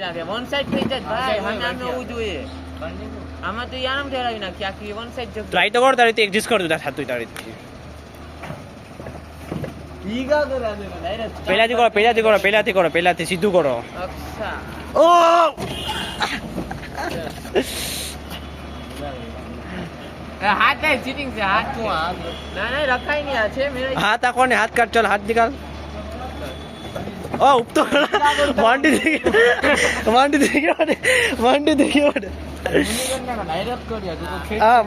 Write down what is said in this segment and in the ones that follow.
લાગે one side થઈ જાય ભાઈ મને આમ હોવું જોઈએ આમાં તો આરામ ઠેરાવી નાખી આખી વન સાઈડ જગ્યા ટ્રાય તો કર તારી એડજસ્ટ કર દો થાતું તારી ઈગા કરા દે ડાયરેક્ટ પહેલાથી કરો સીધું કરો અચ્છા ઓ હાથ है चीटिंग से हाथ क्यों हाथ नहीं रखा ही नहीं है मेरे हाथ आको ने हाथ काट चल हाथ निकाल ओ उपतो वांटी देखियो डायरेक्ट कर दिया तो खेल हां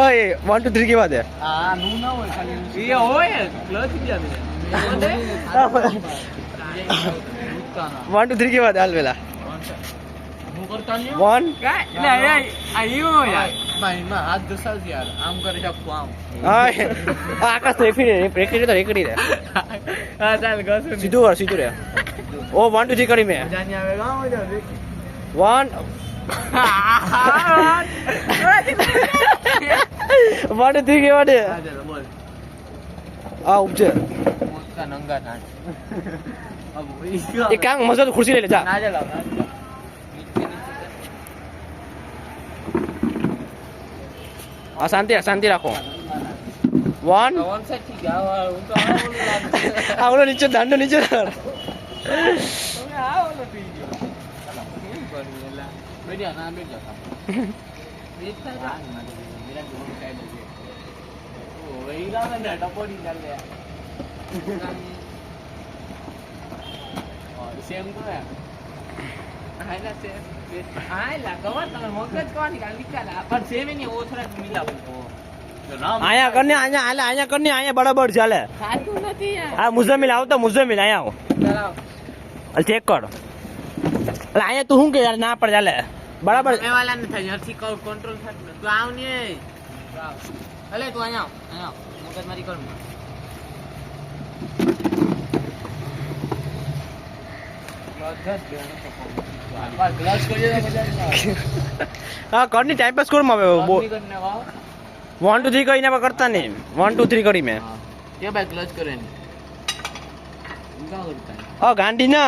ओए 1 2 3 के बाद है हां नो ना होय खाली ये होय क्लच दिया मैंने 1 2 3 के बाद हाल वेला वन आयो यार भाई मैं हाथ घसा यार आम करे सकू आम आकाश तो रेकड़ी रे हां चल घस सीधू रे ओ 1 2 3 करी में जानी आवेगा मुझे 1 1 2 3 के बाद हां चलो बोल आ उपजे उसका नंगा था अब एक काम मजा तो कुर्सी ले ले जा ना चला शांति रखो 1 वन साइड ठीक है उनको आवलो नीचे दांडो नीचे धर आवलो ठीक है बढ़िया ना बैठ जाता देखता है मेरा दोनों साइड है ओ वही ना मैं टपोरी चल गया और सेम को है हाय ना सेम हाय ला कवर તમે મગજ કોની કાલ નીકળા પણ સેમ ની ઓ થોડા મિલાવ આયા કરને આયા કરને આયા બરાબર ચાલે સાચું નથી યાર આ મુઝમિલ આવતો મુઝમિલ આયા આવો ચલાવ અલ ચેક કર અલે આયા તું હું કે યાર ના પર ચાલે બરાબર મે વાલા ન થાય હરથી કંટ્રોલ થાત તું આવ ને અલે તું આયા મગજ મારી કર ગ્લાસ કરીએ તો મજા આવે હા કરની ટાઈમ પાસ કોર માં આવે 1 2 3 કરીને કરતા નહીં 1 2 3 કરી મે ये भाई क्लच करे नहीं क्या करता है हाँ गांडी ना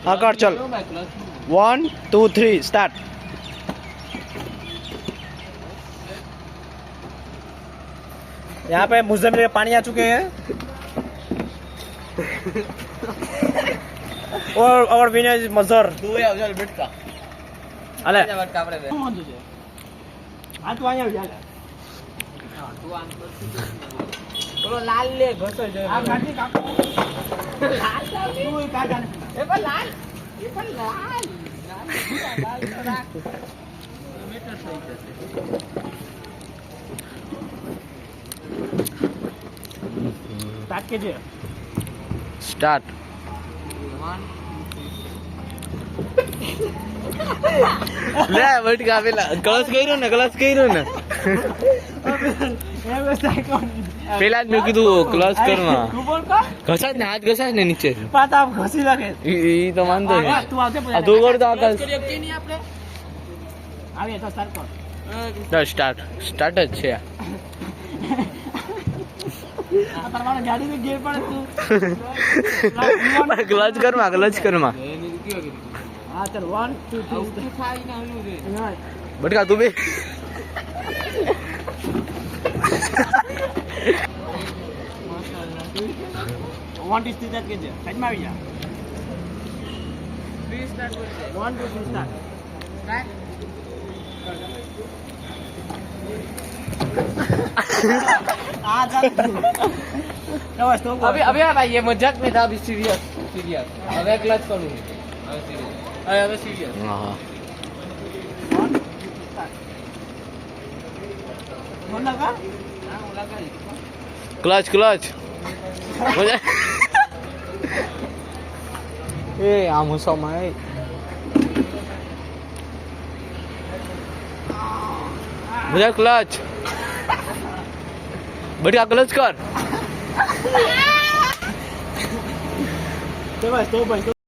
हाँ कर चल 1 2 3 स्टार्ट यहाँ पे मुज़म्मिल के पानी आ चुके हैं और विनय मजर तू है चल बैठता अले जा बैठ कापड़े पे आ तू आया जा हां तू आन कर बोलो लाल ले घसो जो आ गाड़ी काको लाल तू का जाने ए पर लाल राख मीटर सही जैसे स्टार्ट कीजिए स्टार्ट ले बैठ का पेला ग्लास કર્યો ને પેલા જ મેં કીધું ક્લાસ કરવા ઘસાજ ને હાથ ઘસાજ ને નીચે પાતા ઘસી લાગે ઈ તો માનતો છે તું આવજે આ તું કર તો આકાશ આવી તો સ્ટાર્ટ કર સ્ટાર્ટ જ છે આ તારવાળા ગાડી में गिर पड़े तू ક્લચ કરમાં हां चल 1 2 3 ખાઈ ના આવ્યું રે બટકા તું બે વોન્ટ ઇસ સ્ટાર્ટ કે છે સાઈડ માં આવી જા 3 સ્ટાર્ટ કરી દે 1 2 3 સ્ટાર્ટ आ जा अभी भाई ये मजाक में था अभी सीरियस अबे क्लच करूंगी अबे सीरियस हां मन लगा क्लच ए आम समय मुझे क्लच बढ़िया क्लच कर तो बस